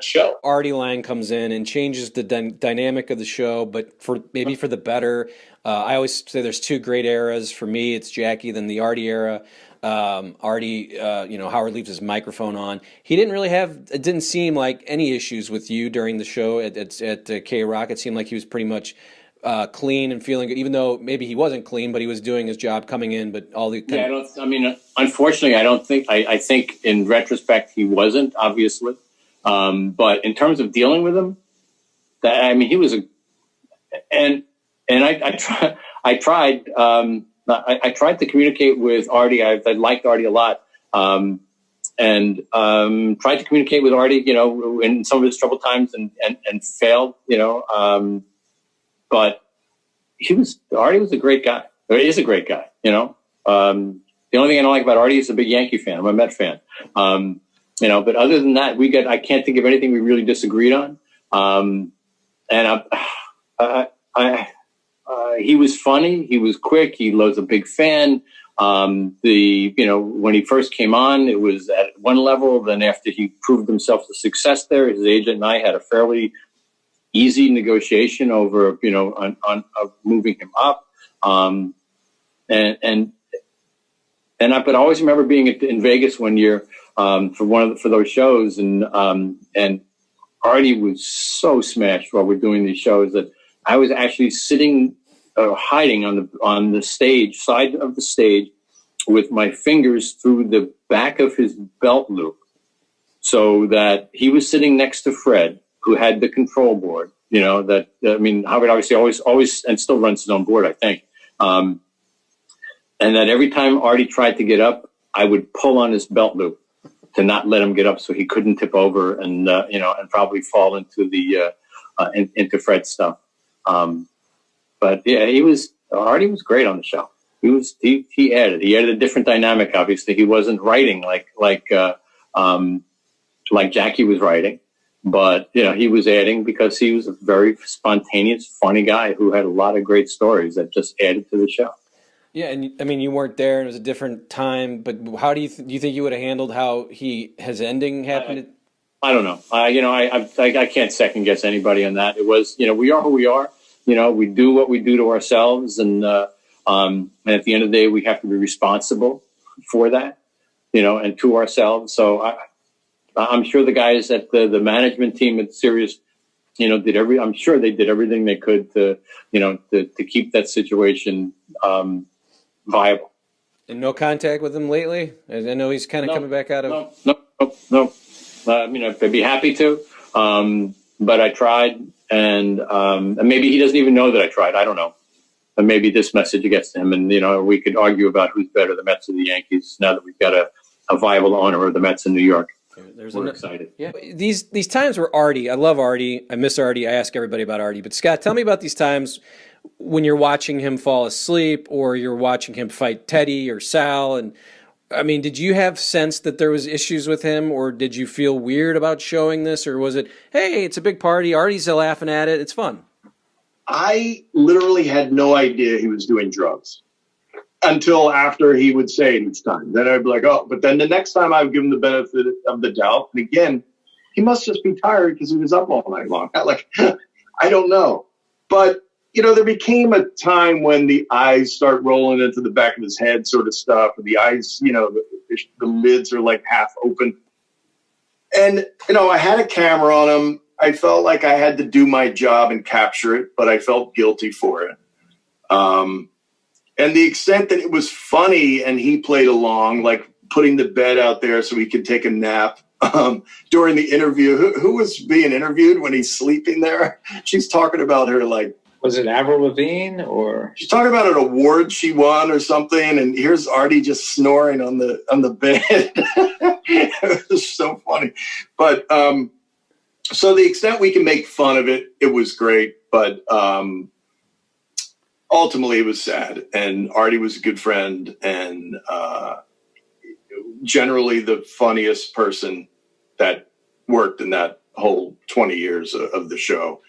show. Artie Lange comes in and changes the dynamic of the show, but for maybe for the better. I always say there's two great eras. For me, it's Jackie, then the Artie era. Artie, Howard leaves his microphone on. He didn't really have, it didn't seem like any issues with you during the show at K-Rock. It seemed like he was pretty much clean and feeling good, even though maybe he wasn't clean, but he was doing his job coming in. But all the unfortunately, I don't think, I think in retrospect, he wasn't, obviously. But in terms of dealing with him, he was I tried to communicate with Artie. I liked Artie a lot. Tried to communicate with Artie, in some of his troubled times and failed, but Artie was a great guy. Or is a great guy, The only thing I don't like about Artie is a big Yankee fan. I'm a Met fan. But other than that, I can't think of anything we really disagreed on. He was funny. He was quick. He was a big fan. When he first came on, it was at one level. Then after he proved himself a success there, his agent and I had a fairly easy negotiation over, on moving him up. But I always remember being in Vegas one year for those shows, and Artie was so smashed while we're doing these shows that I was actually sitting hiding on the side of the stage with my fingers through the back of his belt loop, so that he was sitting next to Fred, who had the control board. Howard obviously always and still runs his own board, I think. And that every time Artie tried to get up, I would pull on his belt loop to not let him get up, so he couldn't tip over and probably fall into into Fred's stuff. But yeah, Artie was great on the show. He added a different dynamic. Obviously, he wasn't writing like Jackie was writing, but he was adding because he was a very spontaneous, funny guy who had a lot of great stories that just added to the show. Yeah, and you weren't there, and it was a different time. But how do you think you would have handled how his ending happened? I don't know. I can't second guess anybody on that. It was, we are who we are. We do what we do to ourselves, and at the end of the day, we have to be responsible for that, and to ourselves. So I'm sure the guys at the management team at Sirius, I'm sure they did everything they could to keep that situation viable. And no contact with him lately? I know he's kind of coming back out of... No. I'd be happy to, but I tried, and maybe he doesn't even know that I tried. I don't know. And maybe this message gets to him, and we could argue about who's better, the Mets or the Yankees, now that we've got a viable owner of the Mets in New York. We're excited. Yeah. These times where Artie, I love Artie, I miss Artie, I ask everybody about Artie, but Scott, tell me about these times when you're watching him fall asleep, or you're watching him fight Teddy or Sal. And did you have sense that there was issues with him, or did you feel weird about showing this, or was it, hey, it's a big party, Artie's laughing at it, it's fun? I literally had no idea he was doing drugs until after he would say it each time. Then I'd be like, oh, but then the next time I would give him the benefit of the doubt. And again, he must just be tired because he was up all night long. I don't know. But, there became a time when the eyes start rolling into the back of his head sort of stuff. And the eyes, the lids are like half open. And, I had a camera on him. I felt like I had to do my job and capture it, but I felt guilty for it. And the extent that it was funny and he played along, like putting the bed out there so he could take a nap during the interview. Who was being interviewed when he's sleeping there? She's talking about her was it Avril Lavigne, or she's talking about an award she won or something, and here's Artie just snoring on the bed. It was so funny. But so the extent we can make fun of it, it was great, but ultimately it was sad, and Artie was a good friend, and generally the funniest person that worked in that whole 20 years of the show.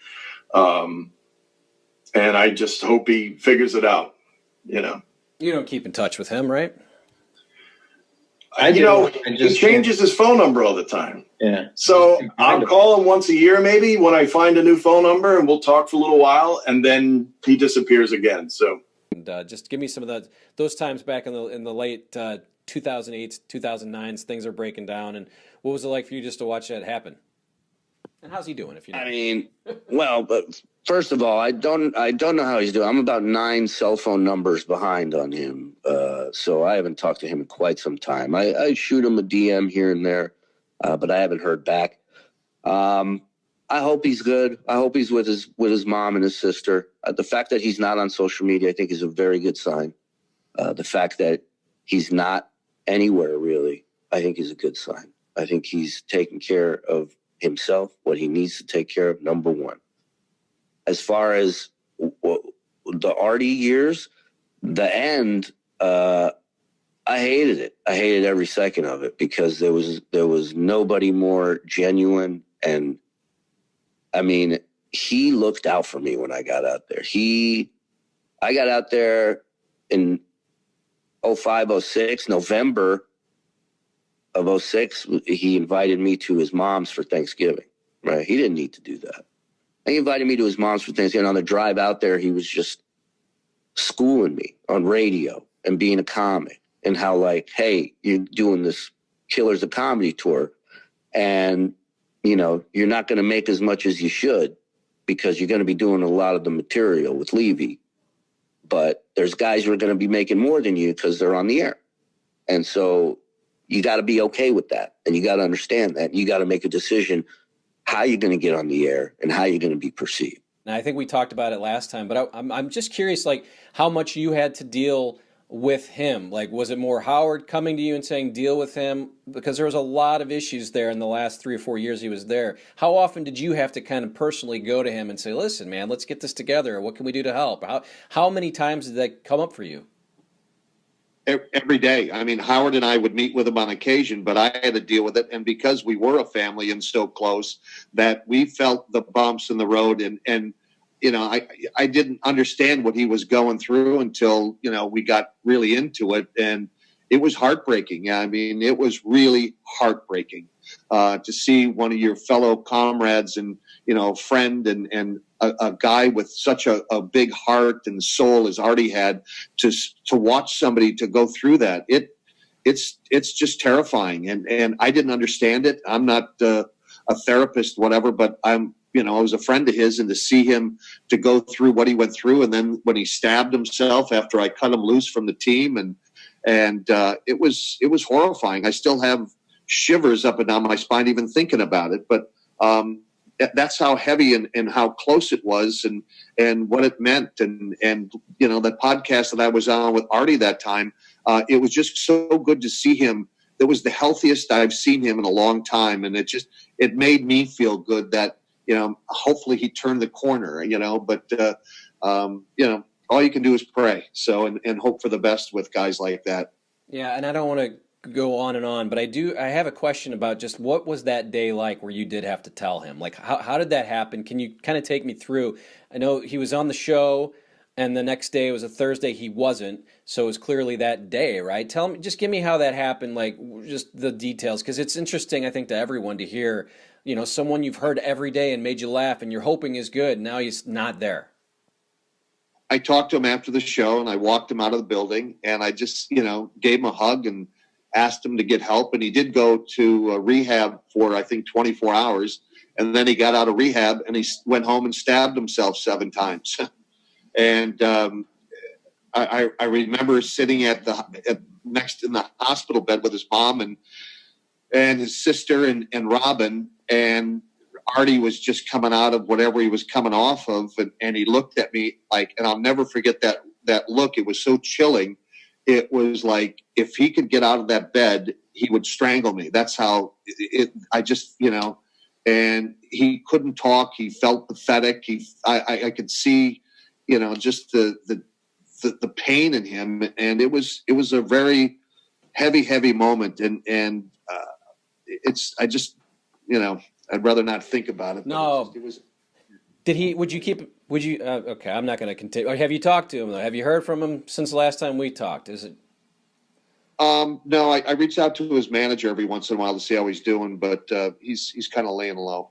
And I just hope he figures it out, You don't keep in touch with him, right? He changes his phone number all the time. Yeah. So I'll call him once a year, maybe, when I find a new phone number, and we'll talk for a little while, and then he disappears again. So, And just give me some of those times back in the late 2008s, 2009s. Things are breaking down, and what was it like for you just to watch that happen? And how's he doing? If you know. I mean, well, but first of all, I don't know how he's doing. I'm about 9 cell phone numbers behind on him, so I haven't talked to him in quite some time. I shoot him a DM here and there, but I haven't heard back. I hope he's good. I hope he's with his mom and his sister. The fact that he's not on social media, I think, is a very good sign. The fact that he's not anywhere really, I think, is a good sign. I think he's taking care of himself, what he needs to take care of, number one. As far as the Artie years, the end, I hated it. I hated every second of it because there was nobody more genuine. And I mean, he looked out for me when I got out there. I got out there in 05, 06, November of 06, he invited me to his mom's for Thanksgiving, right? He didn't need to do that. He invited me to his mom's for Thanksgiving. On the drive out there, he was just schooling me on radio and being a comic and how, like, hey, you're doing this Killers of Comedy tour and, you know, you're not going to make as much as you should because you're going to be doing a lot of the material with Levy. But there's guys who are going to be making more than you because they're on the air. And so you got to be okay with that. And you got to understand that. You got to make a decision how you're going to get on the air and how you're going to be perceived. And I think we talked about it last time, but I'm just curious, like, how much you had to deal with him. Like, was it more Howard coming to you and saying, deal with him? Because there was a lot of issues there in the last 3 or 4 years he was there. How often did you have to kind of personally go to him and say, listen, man, let's get this together. What can we do to help? How many times did that come up for you? Every day. I mean, Howard and I would meet with him on occasion, but I had to deal with it. And because we were a family and so close, that we felt the bumps in the road. And you know, I didn't understand what he was going through until, you know, we got really into it. And it was heartbreaking. I mean, it was really heartbreaking to see one of your fellow comrades and, you know, friend and a guy with such a big heart and soul as Artie had, to watch somebody to go through that. It's just terrifying. And I didn't understand it. I'm not a therapist, whatever, but I was a friend of his, and to see him to go through what he went through. And then when he stabbed himself after I cut him loose from the team, and it was horrifying. I still have shivers up and down my spine even thinking about it. But that's how heavy and how close it was, and what it meant. And you know, that podcast that I was on with Artie that time, it was just so good to see him. It was the healthiest I've seen him in a long time. And it made me feel good that, you know, hopefully he turned the corner, you know, but, you know, all you can do is pray. So, and hope for the best with guys like that. Yeah. And I don't want to go on, but I have a question about just what was that day like where you did have to tell him? Like, how did that happen? Can you kind of take me through? I know he was on the show, and the next day was a Thursday. He wasn't. So it was clearly that day, right? Tell me, just give me how that happened, like just the details. Because it's interesting, I think, to everyone to hear, you know, someone you've heard every day and made you laugh and you're hoping is good. Now he's not there. I talked to him after the show, and I walked him out of the building, and I just, you know, gave him a hug and asked him to get help. And he did go to rehab for, I think, 24 hours. And then he got out of rehab and he went home and stabbed himself 7 times. And I remember sitting next in the hospital bed with his mom and his sister and Robin, and Artie was just coming out of whatever he was coming off of, and he looked at me like, and I'll never forget that look. It was so chilling. It was like, if he could get out of that bed, he would strangle me. That's how I just, you know, and he couldn't talk. He felt pathetic. I could see, you know, just the pain in him. And it was a very heavy moment. And I just, you know, I'd rather not think about it. No. Okay, I'm not going to continue. Have you talked to him though? Have you heard from him since the last time we talked? Is it? No, I reach out to his manager every once in a while to see how he's doing, but he's kind of laying low.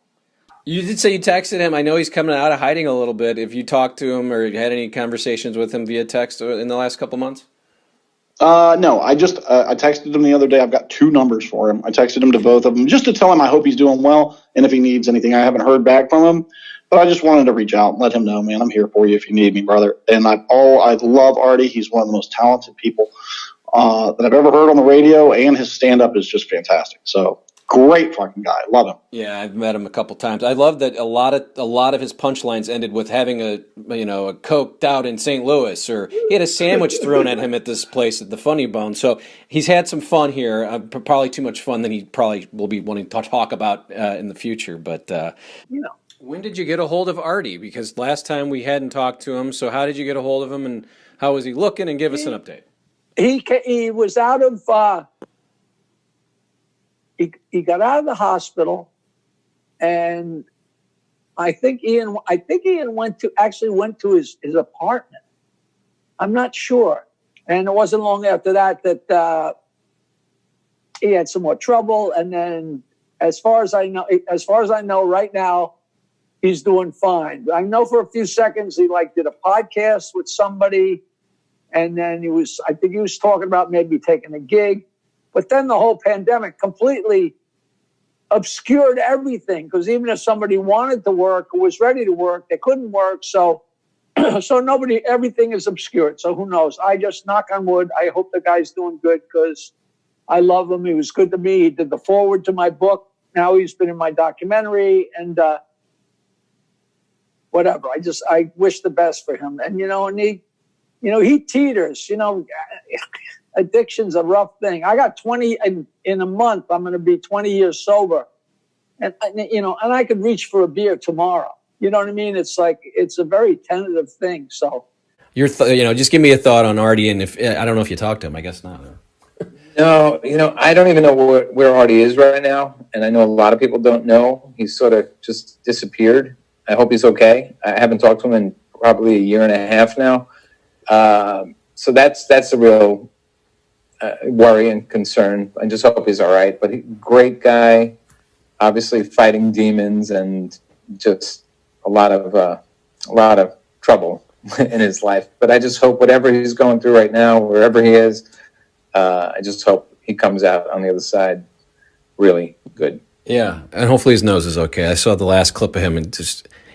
You did say you texted him. I know he's coming out of hiding a little bit. If you talked to him or had any conversations with him via text in the last couple months? No, I just I texted him the other day. I've got 2 numbers for him. I texted him to both of them just to tell him I hope he's doing well and if he needs anything. I haven't heard back from him, but I just wanted to reach out and let him know, man, I'm here for you if you need me, brother. And I love Artie. He's one of the most talented people that I've ever heard on the radio, and his stand-up is just fantastic. So great fucking guy. Love him. Yeah, I've met him a couple times. I love that a lot of his punchlines ended with having a coked out in St. Louis, or he had a sandwich thrown at him at this place at the Funny Bone. So he's had some fun here. Probably too much fun than he probably will be wanting to talk about in the future. But when did you get a hold of Artie? Because last time we hadn't talked to him. So how did you get a hold of him, and how was he looking? And give us an update. He was out of. He got out of the hospital, and I think Ian went to his apartment. I'm not sure. And it wasn't long after that he had some more trouble. And then as far as I know right now, he's doing fine. I know for a few seconds he did a podcast with somebody, and then I think he was talking about maybe taking a gig. But then the whole pandemic completely obscured everything, because even if somebody wanted to work or was ready to work, they couldn't work. So everything is obscured. So who knows? I just knock on wood. I hope the guy's doing good, because I love him. He was good to me. He did the foreword to my book. Now he's been in my documentary, and whatever. I wish the best for him. And, he teeters, addiction's a rough thing. I got 20 in a month. I'm going to be 20 years sober, and I could reach for a beer tomorrow. You know what I mean? It's it's a very tentative thing. So, just give me a thought on Artie, and if I don't know if you talked to him, I guess not. No, I don't even know where Artie is right now, and I know a lot of people don't know. He's sort of just disappeared. I hope he's okay. I haven't talked to him in probably a year and a half now. So that's a real worry and concern. I just hope he's all right. But great guy, obviously fighting demons and just a lot of trouble in his life. But I just hope whatever he's going through right now, wherever he is, I just hope he comes out on the other side really good. Yeah, and hopefully his nose is okay. I saw the last clip of him, and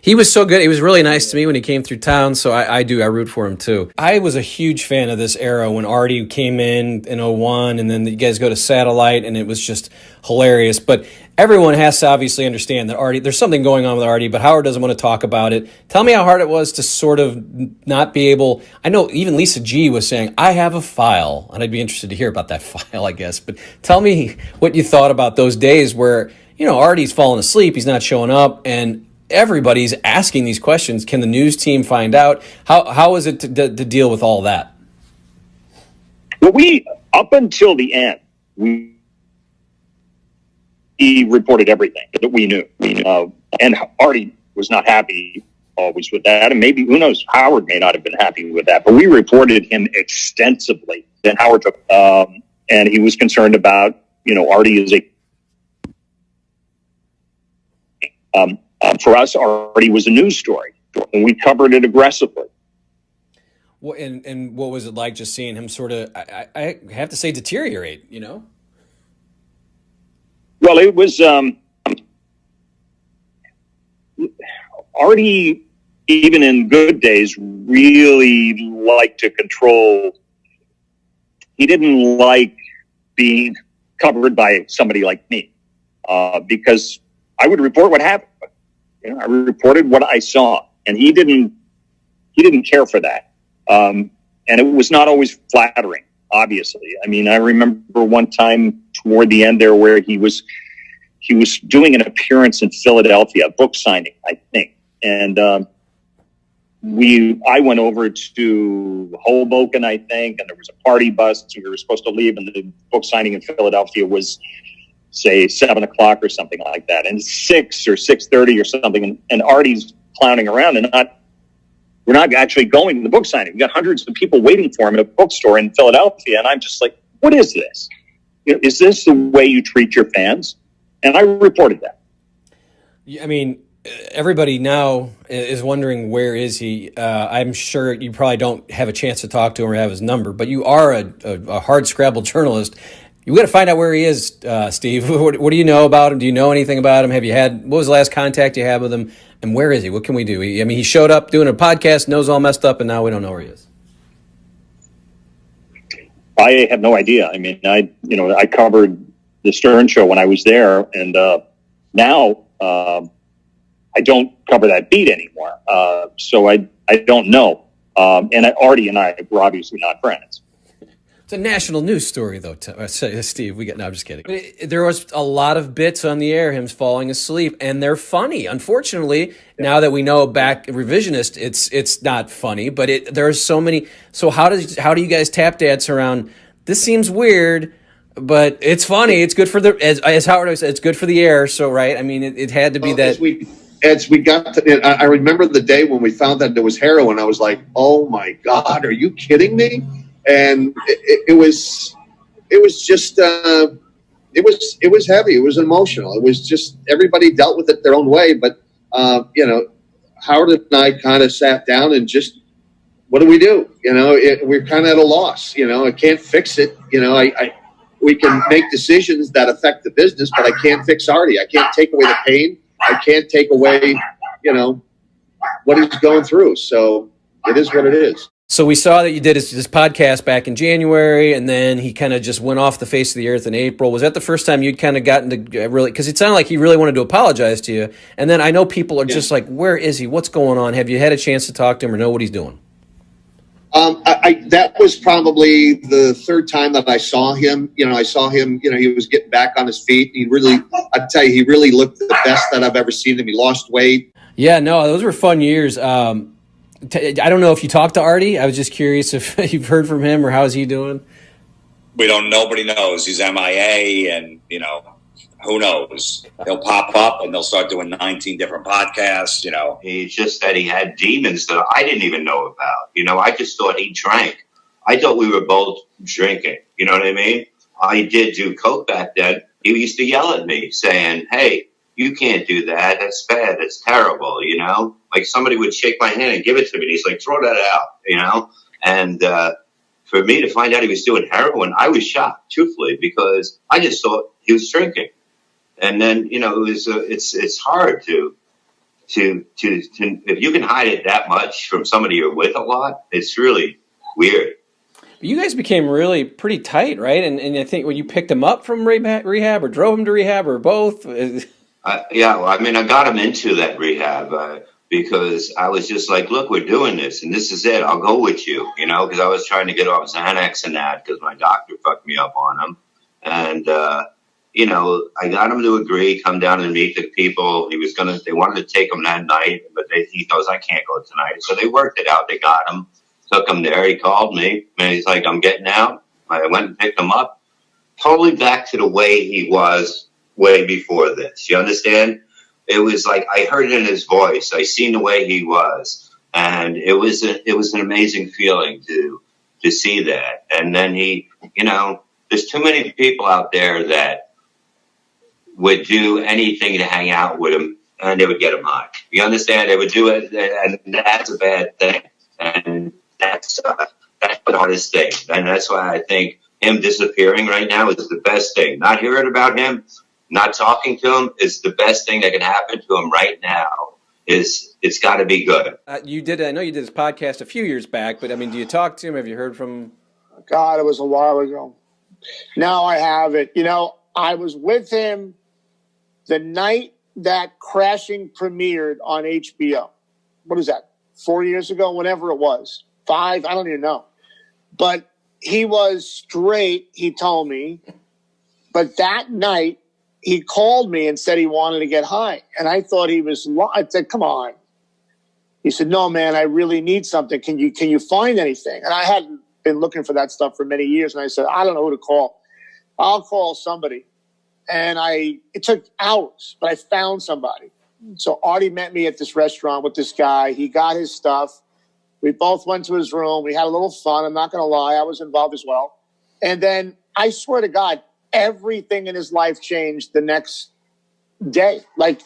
he was so good. He was really nice to me when he came through town, so I root for him too. I was a huge fan of this era when Artie came in 01, and then you guys go to Satellite, and it was just hilarious. But everyone has to obviously understand that Artie, there's something going on with Artie, but Howard doesn't want to talk about it. Tell me how hard it was to sort of not be able, I know even Lisa G was saying, I have a file, and I'd be interested to hear about that file, I guess. But tell me what you thought about those days where, Artie's falling asleep, he's not showing up, and everybody's asking these questions. Can the news team find out? How is it to deal with all that? Well, up until the end, we reported everything that we knew. And Artie was not happy always with that. And maybe, who knows, Howard may not have been happy with that. But we reported him extensively. Then Howard took, and he was concerned about, Artie is for us, Artie was a news story, and we covered it aggressively. Well, and what was it like just seeing him sort of, I have to say, deteriorate, Well, it was, Artie, even in good days, really liked to control. He didn't like being covered by somebody like me, because I would report what happened. I reported what I saw, and he didn't care for that. And it was not always flattering, obviously. I mean, I remember one time toward the end there where he was doing an appearance in Philadelphia, a book signing, I think. And I went over to Hoboken, I think, and there was a party bus. We were supposed to leave, and the book signing in Philadelphia was, say, 7 o'clock or something like that, and 6 or 6:30 or something, and Artie's clowning around, and we're not actually going to the book signing. We got hundreds of people waiting for him at a bookstore in Philadelphia, and I'm just like, what is this? Is this the way you treat your fans? And I reported that. I mean, everybody now is wondering, where is he? I'm sure you probably don't have a chance to talk to him or have his number, but you are a hard scrabble journalist. You got to find out where he is, Steve. What do you know about him? Do you know anything about him? What was the last contact you had with him? And where is he? What can we do? He showed up doing a podcast, nose all messed up, and now we don't know where he is. I have no idea. I mean, I covered the Stern Show when I was there, and now I don't cover that beat anymore. So I don't know. And Artie and I were obviously not friends. It's a national news story, though, Steve. No, I'm just kidding. There was a lot of bits on the air, him falling asleep, and they're funny. Unfortunately, now that we know back revisionist, it's not funny, but there's so many. So how do you guys tap dance around? This seems weird, but it's funny. It's good for as Howard always said, it's good for the air. So right, I mean, it had to be that. As we got to, I remember the day when we found that there was heroin. I was like, "Oh my God, are you kidding me?" And it was just it was heavy. It was emotional. It was just, everybody dealt with it their own way. But Howard and I kind of sat down and just, what do we do? We're kind of at a loss. I can't fix it. We can make decisions that affect the business, but I can't fix Artie. I can't take away the pain. I can't take away, what he's going through. So it is what it is. So we saw that you did this podcast back in January, and then he kind of just went off the face of the earth in April. Was that the first time you'd kind of gotten to really, because it sounded like he really wanted to apologize to you. And then I know people are just like, where is he? What's going on? Have you had a chance to talk to him or know what he's doing? That was probably the third time that I saw him. I saw him, he was getting back on his feet. He really looked the best that I've ever seen him. He lost weight. Yeah, no, those were fun years. I don't know if you talked to Artie. I was just curious if you've heard from him or how's he doing? We don't, nobody knows. He's MIA and, who knows? He'll pop up and they'll start doing 19 different podcasts, He just said he had demons that I didn't even know about. I just thought he drank. I thought we were both drinking. You know what I mean? I did do coke back then. He used to yell at me saying, "Hey, you can't do that. That's bad. That's terrible." Like somebody would shake my hand and give it to me. And he's like, "Throw that out," And for me to find out he was doing heroin, I was shocked, truthfully, because I just thought he was drinking. And then, it was it's hard to if you can hide it that much from somebody you're with a lot, it's really weird. You guys became really pretty tight, right? And I think when you picked him up from rehab or drove him to rehab or both. Yeah, well, I got him into that rehab because I was just like, look, we're doing this, and this is it. I'll go with you, because I was trying to get off Xanax and that because my doctor fucked me up on them. And, I got him to agree, come down and meet the people. They wanted to take him that night, but he goes, "I can't go tonight." So they worked it out. They got him, took him there. He called me, and he's like, "I'm getting out." I went and picked him up, totally back to the way he was way before this. You understand? It was like I heard it in his voice. I seen the way he was, and it was an amazing feeling to see that. And then he, there's too many people out there that would do anything to hang out with him, and they would get him high. You understand? They would do it, and that's a bad thing. And that's the hardest thing. And that's why I think him disappearing right now is the best thing. Not hearing about him, not talking to him is the best thing that can happen to him right now. It's got to be good. I know you did this podcast a few years back, but do you talk to him? Have you heard from him? God, it was a while ago. Now I have it. I was with him the night that Crashing premiered on HBO. What is that? 4 years ago, whenever it was. 5, I don't even know. But he was straight, he told me. But that night, he called me and said he wanted to get high. And I thought he was I said, "Come on." He said, "No, man, I really need something. Can you find anything?" And I hadn't been looking for that stuff for many years. And I said, "I don't know who to call. I'll call somebody." And it took hours, but I found somebody. So Artie met me at this restaurant with this guy. He got his stuff. We both went to his room. We had a little fun. I'm not going to lie. I was involved as well. And then I swear to God, everything in his life changed the next day. Like,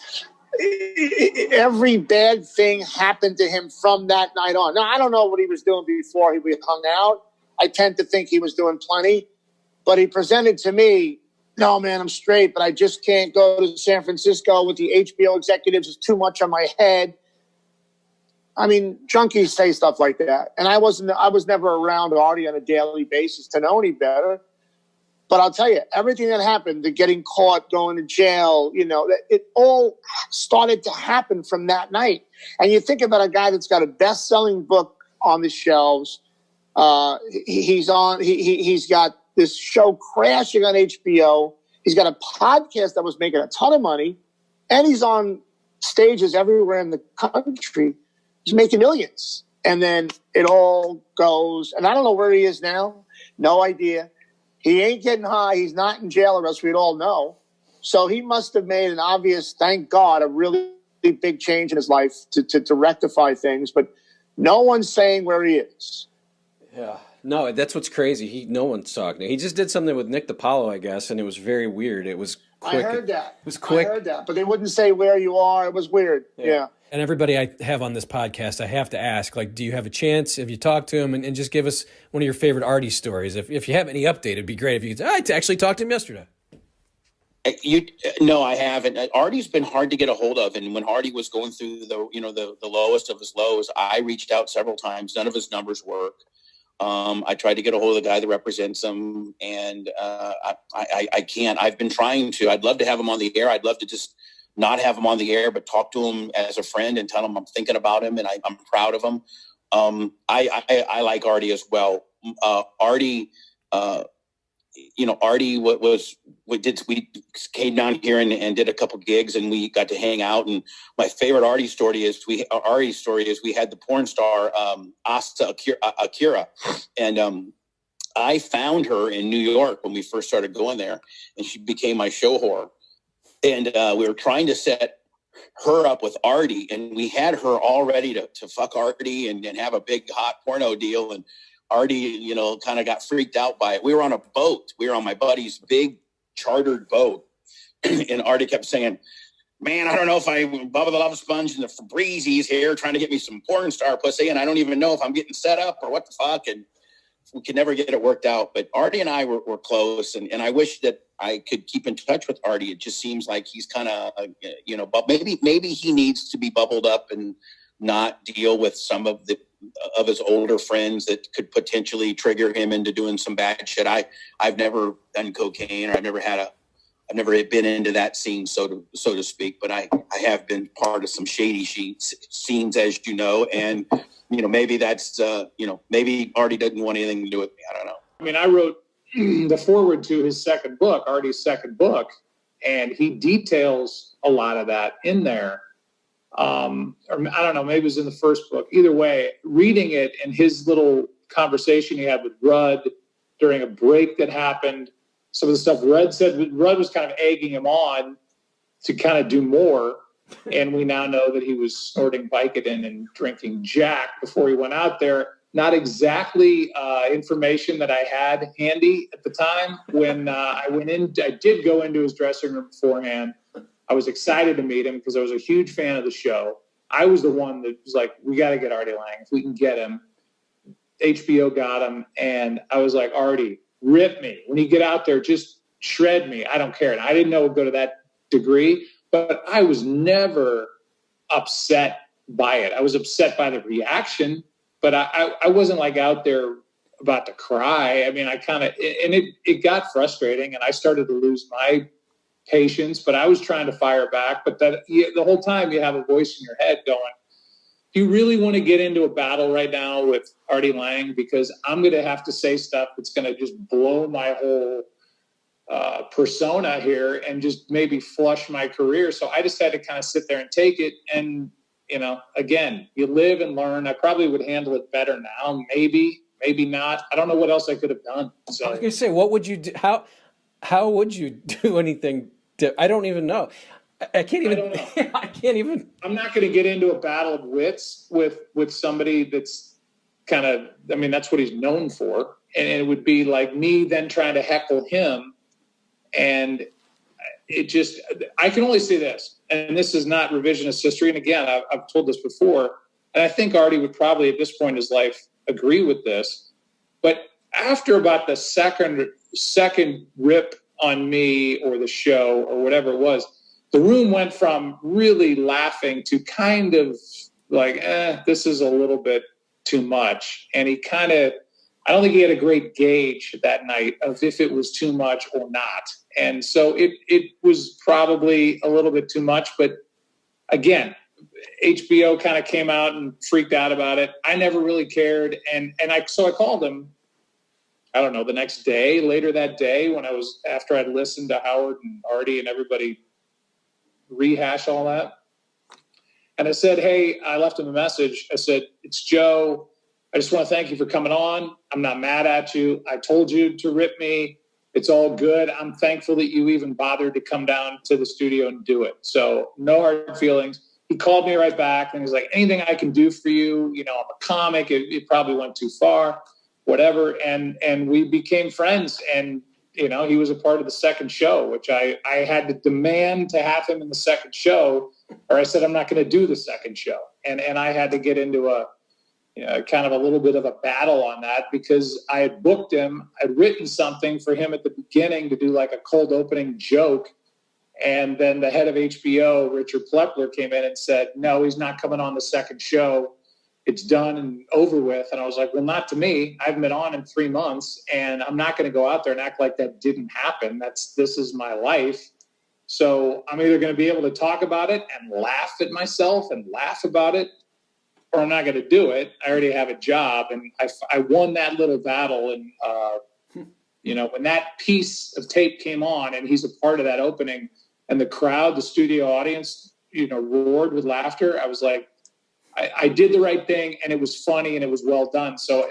every bad thing happened to him from that night on. Now, I don't know what he was doing before he hung out. I tend to think he was doing plenty. But he presented to me, no, man, I'm straight, but I just can't go to San Francisco with the HBO executives. It's too much on my head. I mean, junkies say stuff like that. And I was never around Artie on a daily basis to know any better. But I'll tell you, everything that happened, the getting caught, going to jail, you know, it all started to happen from that night. And you think about a guy that's got a best-selling book on the shelves. He's got this show crashing on HBO. He's got a podcast that was making a ton of money. And he's on stages everywhere in the country. He's making millions. And then it all goes. And I don't know where he is now. No idea. He ain't getting high. He's not in jail, or else we'd all know. So he must have made an obvious, thank God, a really big change in his life to rectify things. But no one's saying where he is. Yeah. No, that's what's crazy. No one's talking. He just did something with Nick DiPaolo, I guess, and it was very weird. It was quick. I heard that. It was quick. I heard that, but they wouldn't say where you are. It was weird. Yeah. And everybody I have on this podcast, I have to ask, like, do you have a chance? Have you talked to him? And just give us one of your favorite Artie stories. If you have any update, it'd be great if you could say, I actually talked to him yesterday. No, I haven't. Artie's been hard to get a hold of. And when Artie was going through the lowest of his lows, I reached out several times. None of his numbers work. I tried to get a hold of the guy that represents him, and I can't. I've been trying to. I'd love to have him on the air. I'd love to just not have him on the air, but talk to him as a friend and tell him I'm thinking about him and I'm proud of him. I like Artie as well. Artie, Artie we came down here and did a couple gigs, and we got to hang out. And my favorite Artie story is we had the porn star Asta Akira, and I found her in New York when we first started going there, and she became my show whore. And we were trying to set her up with Artie, and we had her all ready to fuck Artie and have a big hot porno deal. And Artie, kind of got freaked out by it. We were on a boat. We were on my buddy's big chartered boat. And Artie kept saying, man, I don't know if I Bubba the Love Sponge and the Febrezzi's here trying to get me some porn star pussy. And I don't even know if I'm getting set up or what the fuck. And we could never get it worked out. But Artie and I were close. And I wish that I could keep in touch with Artie. It just seems like he's kind of, but maybe he needs to be bubbled up and not deal with some of his older friends that could potentially trigger him into doing some bad shit. I've never done cocaine, or I've never been into that scene, so to speak. But I have been part of some shady scenes, as you know, and maybe that's maybe Artie doesn't want anything to do with me. I don't know. I mean, I wrote the foreword to his second book, Artie's second book, and he details a lot of that in there. Or I don't know, maybe it was in the first book. Either way, reading it and his little conversation he had with Rudd during a break that happened, some of the stuff Rudd said, Rudd was kind of egging him on to kind of do more. And we now know that he was snorting Vicodin and drinking Jack before he went out there. Not exactly information that I had handy at the time. When I went in, I did go into his dressing room beforehand. I was excited to meet him because I was a huge fan of the show. I was the one that was like, we got to get Artie Lange. If we can get him. HBO got him. And I was like, Artie, rip me. When you get out there, just shred me. I don't care. And I didn't know it would go to that degree, but I was never upset by it. I was upset by the reaction, but I wasn't like out there about to cry. I mean, it got frustrating, and I started to lose my patience, but I was trying to fire back. But the whole time you have a voice in your head going, do you really want to get into a battle right now with Artie Lange? Because I'm going to have to say stuff that's going to just blow my whole persona here and just maybe flush my career. So I just had to kind of sit there and take it. And, again, you live and learn. I probably would handle it better now. Maybe not. I don't know what else I could have done. So I was going to say, what would you do? How would you do anything? I don't even know. I can't even. I'm not going to get into a battle of wits with somebody that's kind of. I mean, that's what he's known for. and it would be like me then trying to heckle him. And it just, I can only say this, and this is not revisionist history. And again, I've told this before, and I think Artie would probably at this point in his life agree with this. But after about the second rip on me or the show or whatever it was, the room went from really laughing to kind of like, this is a little bit too much. And he kind of, I don't think he had a great gauge that night of if it was too much or not. And so it was probably a little bit too much. But again, HBO kind of came out and freaked out about it. I never really cared. So I called him, I don't know, the next day, later that day, after I'd listened to Howard and Artie and everybody rehash all that. And I said, hey, I left him a message. I said, it's Joe. I just want to thank you for coming on. I'm not mad at you. I told you to rip me. It's all good. I'm thankful that you even bothered to come down to the studio and do it. So no hard feelings. He called me right back and he's like, anything I can do for you? You know, I'm a comic. It probably went too far, whatever. And we became friends. And, you know, he was a part of the second show, which I had to demand to have him in the second show, or I said, I'm not going to do the second show. And I had to get into kind of a little bit of a battle on that because I had booked him. I'd written something for him at the beginning to do like a cold opening joke. And then the head of HBO, Richard Plepler, came in and said, no, he's not coming on the second show. It's done and over with. And I was like, well, not to me. I haven't been on in 3 months and I'm not going to go out there and act like that didn't happen. This is my life. So I'm either going to be able to talk about it and laugh at myself and laugh about it, or I'm not going to do it. I already have a job. And I won that little battle. And, when that piece of tape came on and he's a part of that opening and the crowd, the studio audience, roared with laughter, I was like, I did the right thing and it was funny and it was well done. So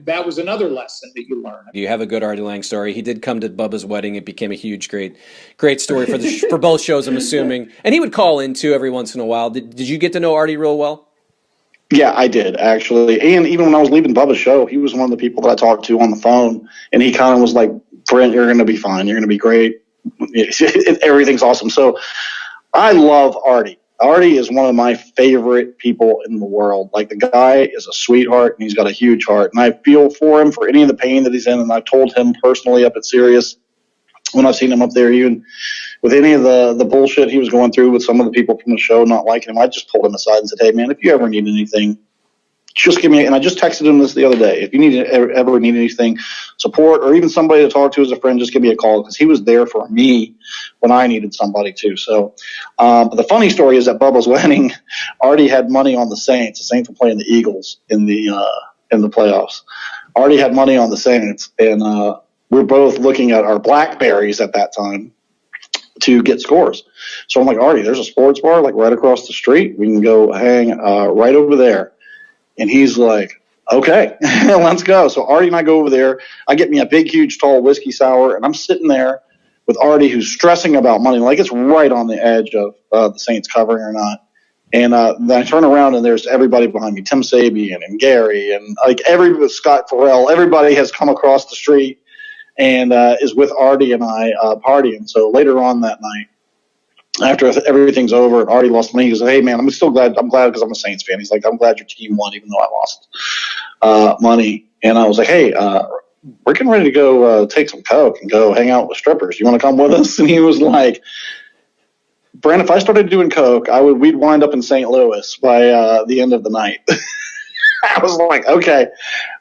that was another lesson that you learn. You have a good Artie Lange story. He did come to Bubba's wedding. It became a huge, great story for both shows, I'm assuming. And he would call in too every once in a while. Did you get to know Artie real well? Yeah, I did, actually. And even when I was leaving Bubba's show, he was one of the people that I talked to on the phone. And he kind of was like, Brent, you're going to be fine. You're going to be great. Everything's awesome. So I love Artie. Artie is one of my favorite people in the world. Like, the guy is a sweetheart, and he's got a huge heart. And I feel for him for any of the pain that he's in. And I told him personally up at Sirius when I've seen him up there, even with any of the bullshit he was going through with some of the people from the show not liking him, I just pulled him aside and said, hey, man, if you ever need anything, just give me – and I just texted him this the other day. If you ever need anything, support, or even somebody to talk to as a friend, just give me a call, because he was there for me when I needed somebody too. So but the funny story is at Bubba's wedding, Artie had money on the Saints. The Saints were playing the Eagles in the playoffs. Artie had money on the Saints, and we're both looking at our BlackBerries at that time to get scores. So I'm like, Artie, there's a sports bar like right across the street. We can go hang right over there. And he's like, okay, let's go. So Artie and I go over there. I get me a big, huge, tall whiskey sour, and I'm sitting there with Artie, who's stressing about money. Like, it's right on the edge of the Saints covering or not. And then I turn around, and there's everybody behind me, Tim Sabian and Gary, and like Scott Farrell. Everybody has come across the street and is with Artie and I partying. So later on that night, after everything's over and Artie lost money, he goes, hey, man, I'm still glad. I'm glad because I'm a Saints fan. He's like, I'm glad your team won, even though I lost money. And I was like, hey, we're getting ready to go take some coke and go hang out with strippers. You want to come with us? And he was like, Brent, if I started doing coke, we'd wind up in St. Louis by the end of the night. I was like, okay,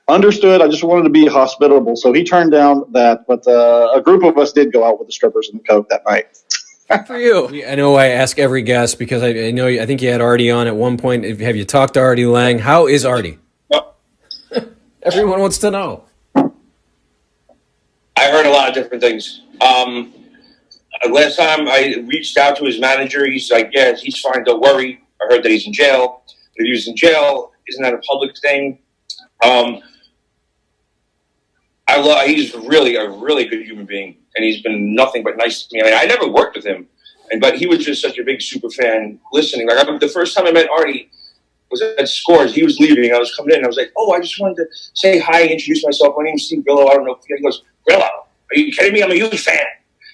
understood. I just wanted to be hospitable. So he turned down that, but a group of us did go out with the strippers and the coke that night. Good for you. I know I ask every guest because I think you had Artie on at one point. Have you talked to Artie Lange? How is Artie? Everyone wants to know. I heard a lot of different things. Last time I reached out to his manager, he's like, yeah, he's fine, don't worry. I heard that he's in jail. If he was in jail, isn't that a public thing? He's really a really good human being, and he's been nothing but nice to me. I mean, I never worked with him, but he was just such a big super fan listening. Like, the first time I met Artie, was at Scores. He was leaving. I was coming in. I was like, oh, I just wanted to say hi, introduce myself. My name's Steve Grillo. I don't know. He goes, Grillo, are you kidding me? I'm a huge fan.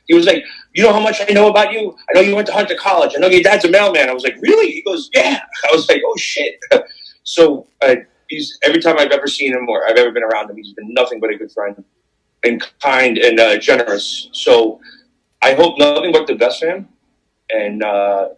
He was like, you know how much I know about you? I know you went to Hunter College. I know your dad's a mailman. I was like, really? He goes, yeah. I was like, oh, shit. So he's every time I've ever seen him or I've ever been around him, he's been nothing but a good friend and kind and generous. So I hope nothing but the best for him. And I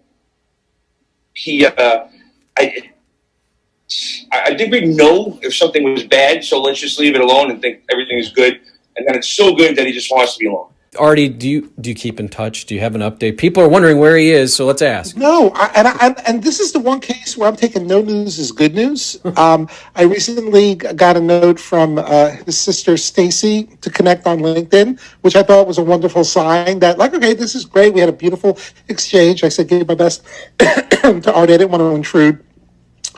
think we know if something was bad, so let's just leave it alone and think everything is good. And then it's so good that he just wants to be alone. Artie, do you keep in touch? Do you have an update? People are wondering where he is, so let's ask. No, and this is the one case where I'm taking no news is good news. I recently got a note from his sister Stacy to connect on LinkedIn, which I thought was a wonderful sign that, like, okay, this is great. We had a beautiful exchange. I said, give my best to Artie. I didn't want to intrude,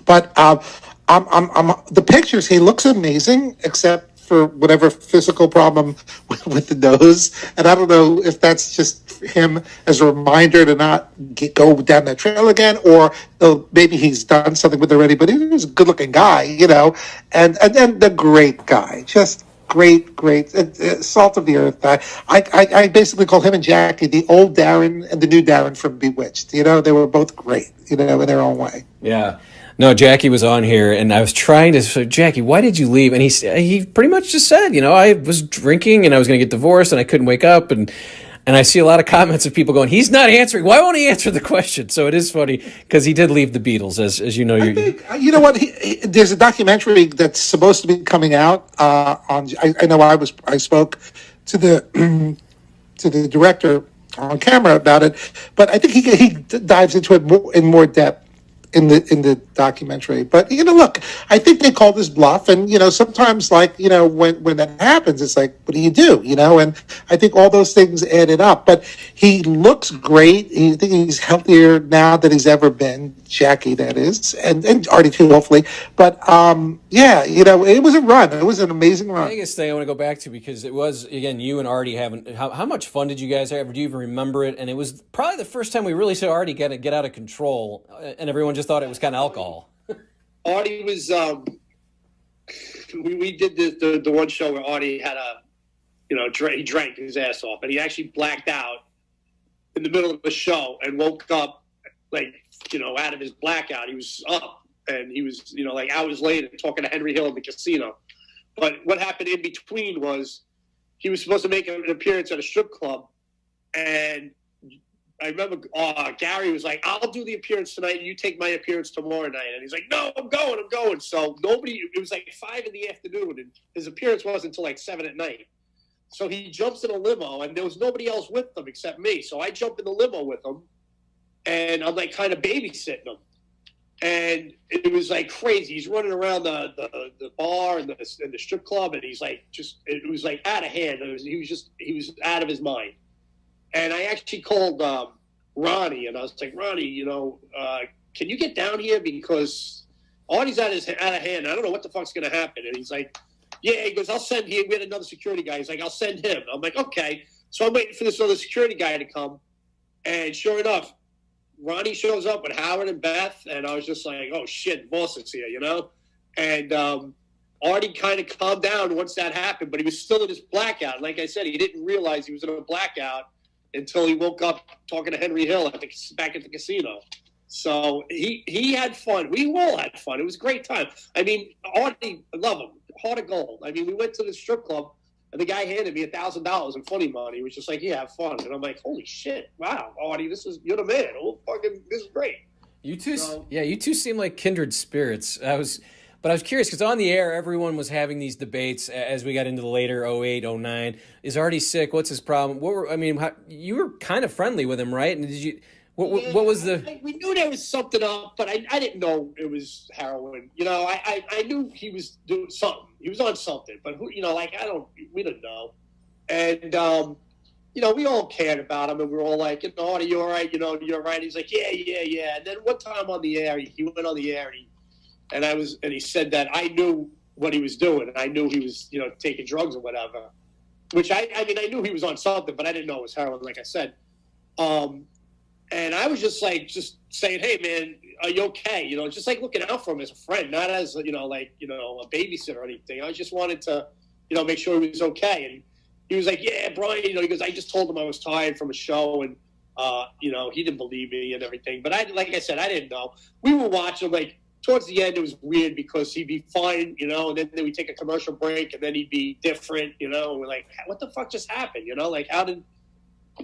but I'm the pictures. He looks amazing, except for whatever physical problem with the nose. And I don't know if that's just him as a reminder to not go down that trail again, or maybe he's done something with it already, but he was a good looking guy, and then the great guy, just great, salt of the earth guy. I basically call him and Jackie the old Darren and the new Darren from Bewitched. They were both great, in their own way. Yeah. No, Jackie was on here, and I was trying to say, Jackie, why did you leave? And he pretty much just said, I was drinking, and I was going to get divorced, and I couldn't wake up, and I see a lot of comments of people going, he's not answering. Why won't he answer the question? So it is funny, because he did leave the Beatles, as you know. You know what? There's a documentary that's supposed to be coming out on. I know I spoke to the director on camera about it, but I think he dives into it in more depth in the documentary. But look, I think they call this bluff, and sometimes, like, when that happens, it's like, what do you do? And I think all those things added up. But he looks great. I think he's healthier now than he's ever been. Jackie, that is, and Artie too, hopefully. But yeah, it was a run. It was an amazing run. The biggest thing I want to go back to, because it was, again, you and Artie having how much fun did you guys have? Do you even remember it? And it was probably the first time we really saw Artie get out of control, and everyone just thought it was kind of alcohol. Artie was we did the one show where Artie had he drank his ass off, and he actually blacked out in the middle of the show and woke up out of his blackout. He was up, and he was hours later talking to Henry Hill in the casino. But what happened in between was he was supposed to make an appearance at a strip club, and I remember Gary was like, I'll do the appearance tonight, and you take my appearance tomorrow night. And he's like, no, I'm going. So it was like 5 PM, and his appearance wasn't until 7 PM. So he jumps in a limo, and there was nobody else with them except me. So I jump in the limo with him, and I'm kind of babysitting him. And it was crazy. He's running around the bar and the strip club, and he's it was out of hand. He was out of his mind. And I actually called Ronnie, and I was like, Ronnie, can you get down here, because Artie's out of hand. I don't know what the fuck's going to happen. And he's like, yeah, he goes, I'll send him. We had another security guy. He's like, I'll send him. I'm like, okay. So I'm waiting for this other security guy to come. And sure enough, Ronnie shows up with Howard and Beth. And I was just like, oh, shit, boss is here, And Artie kind of calmed down once that happened, but he was still in his blackout. Like I said, he didn't realize he was in a blackout until he woke up talking to Henry Hill back at the casino. So he had fun. We all had fun. It was a great time. I mean, Artie, I love him. Heart of gold. I mean, we went to the strip club, and the guy handed me $1,000 in funny money. He was just like, yeah, have fun. And I'm like, holy shit, wow, Artie, you're the man. This is great. You two, you two seem like kindred spirits. But I was curious, because on the air, everyone was having these debates as we got into the later 08, 09. Is Artie sick? What's his problem? You were kind of friendly with him, right? And did you? What was the? We knew there was something up, but I didn't know it was heroin. I knew he was doing something. He was on something, but we didn't know. And we all cared about him, and we were all like, Artie, you all right? You're all right. He's like, yeah. And then one time on the air, he went on the air, and he said that I knew what he was doing. I knew he was, taking drugs or whatever, which I knew he was on something, but I didn't know it was heroin, like I said. And I was just saying, hey man, are you okay? You know, just like looking out for him as a friend, not as, you know, like, you know, a babysitter or anything. I just wanted to, you know, make sure he was okay. And he was like, yeah, Brian, you know, he goes, I just told him I was tired from a show, and, you know, he didn't believe me and everything. But like I said, I didn't know. We were watching, like, towards the end, it was weird because he'd be fine, you know, and then we'd take a commercial break, and then he'd be different, you know, and we're like, what the fuck just happened? You know, like, how did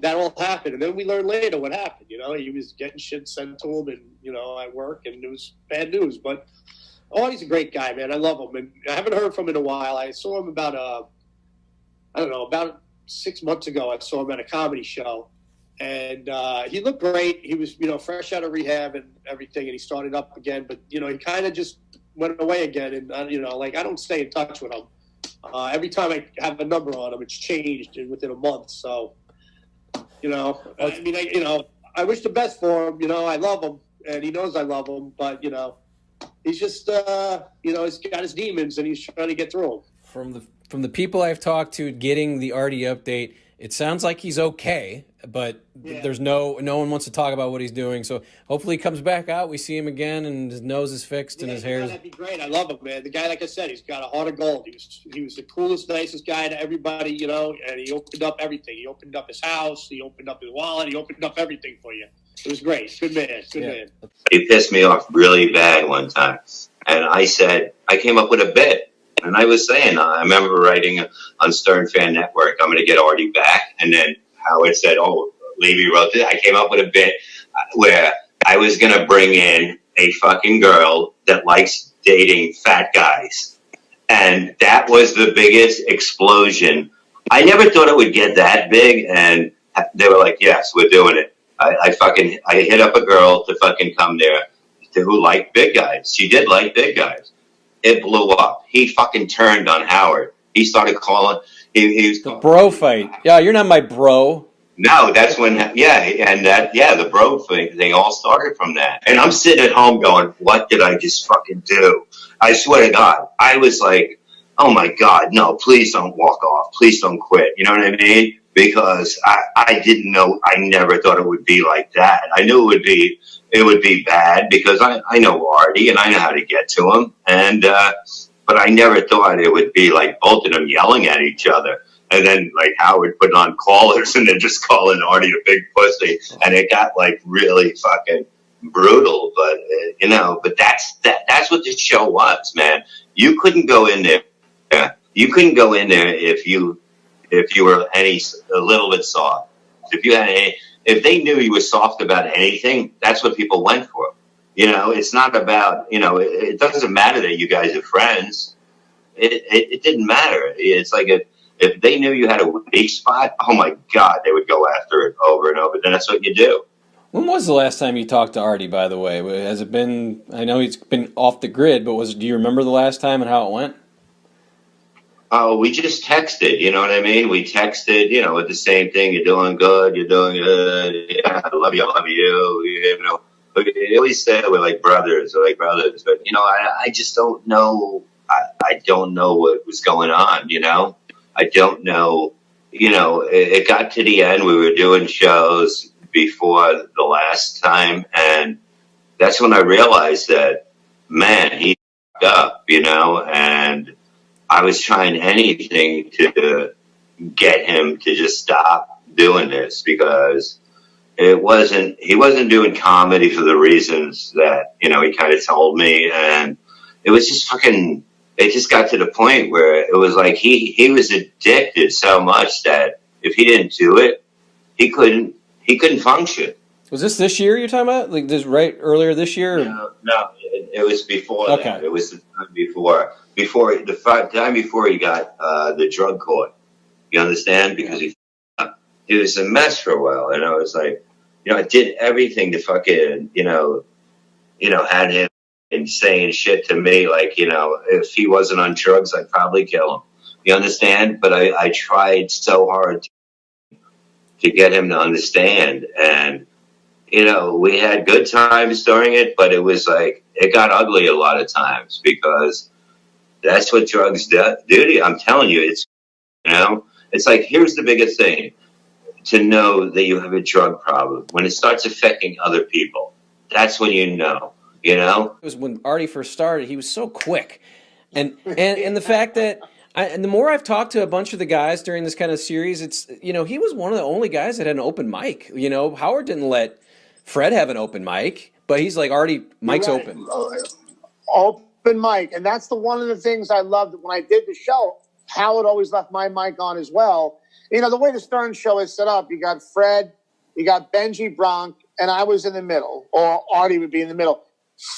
that all happen? And then we learned later what happened. You know, he was getting shit sent to him, and, you know, at work, and it was bad news. But he's a great guy, man. I love him, and I haven't heard from him in a while. I saw him about 6 months ago. I saw him at a comedy show, and he looked great. He was, you know, fresh out of rehab and everything, and he started up again. But, you know, he kind of just went away again, and you know, like, I don't stay in touch with him. Every time I have a number on him, it's changed within a month. So, you know, I mean, I wish the best for him. You know, I love him, and he knows I love him. But, you know, he's just, you know, he's got his demons, and he's trying to get through them. From the people I've talked to getting the Artie update, it sounds like he's okay, but there's no one wants to talk about what he's doing. So hopefully he comes back out, we see him again, and his nose is fixed and his hair's... That'd be great. I love him, man. The guy, like I said, he's got a heart of gold. He was the coolest, nicest guy to everybody, you know, and he opened up everything. He opened up his house. He opened up his wallet. He opened up everything for you. It was great. Good man. Good man. He pissed me off really bad one time. And I said, I came up with a bit. And I was saying, I remember writing on Stern Fan Network, I'm going to get Artie back. And then Howard said, oh, Levy wrote this. I came up with a bit where I was going to bring in a fucking girl that likes dating fat guys. And that was the biggest explosion. I never thought it would get that big. And they were like, yes, we're doing it. I hit up a girl to fucking come there who liked big guys. She did like big guys. It blew up. He fucking turned on Howard. He started calling. He was calling. Bro fight. Yeah, you're not my bro. No, that's when, the bro thing all started from that. And I'm sitting at home going, what did I just fucking do? I swear to God. I was like, oh my God, no, please don't walk off. Please don't quit. You know what I mean? Because I didn't know, I never thought it would be like that. I knew it would be bad because I know Artie and I know how to get to him. And, but I never thought it would be like both of them yelling at each other. And then like Howard putting on callers and then just calling Artie a big pussy. And it got like really fucking brutal. But, you know, but that's what this show was, man. You couldn't go in there. You couldn't go in there if you were a little bit soft. If they knew you were soft about anything, that's what people went for. You know, it's not about, you know, it doesn't matter that you guys are friends. It didn't matter. It's like if they knew you had a weak spot, oh my God, they would go after it over and over. Then that's what you do. When was the last time you talked to Artie, by the way? Has it been, I know he's been off the grid, but do you remember the last time and how it went? Oh, we just texted, you know what I mean? We texted, you know, with the same thing. You're doing good. You're doing good. Yeah, I love you. I love you. You know, we always say we're like brothers. But, you know, I just don't know. I don't know what was going on, you know? I don't know. You know, it got to the end. We were doing shows before the last time. And that's when I realized that, man, he fucked up, you know, and I was trying anything to get him to just stop doing this because he wasn't doing comedy for the reasons that, you know, he kind of told me. And it was just fucking, it just got to the point where it was like he was addicted so much that if he didn't do it, he couldn't function. Was this year you're talking about? Like this right earlier this year? No, it was before okay. that. It was the time before the time before he got the drug court. You understand? Because he was a mess for a while, and I was like, you know, I did everything to fucking, you know, had him and saying shit to me like, you know, if he wasn't on drugs, I'd probably kill him. You understand? But I tried so hard to get him to understand, and you know, we had good times during it, but it was like, it got ugly a lot of times because that's what drugs do to you. I'm telling you, it's, you know, it's like, here's the biggest thing to know that you have a drug problem. When it starts affecting other people, that's when you know. you know? It was when Artie first started, he was so quick. And the fact that and the more I've talked to a bunch of the guys during this kind of series, it's, you know, he was one of the only guys that had an open mic. You know, Howard didn't let Fred have an open mic, but he's like, Artie, mic's Right. open. Open mic. And that's one of the things I loved when I did the show. Howard always left my mic on as well. You know, the way the Stern show is set up, you got Fred, you got Benji Bronk, and I was in the middle, or Artie would be in the middle.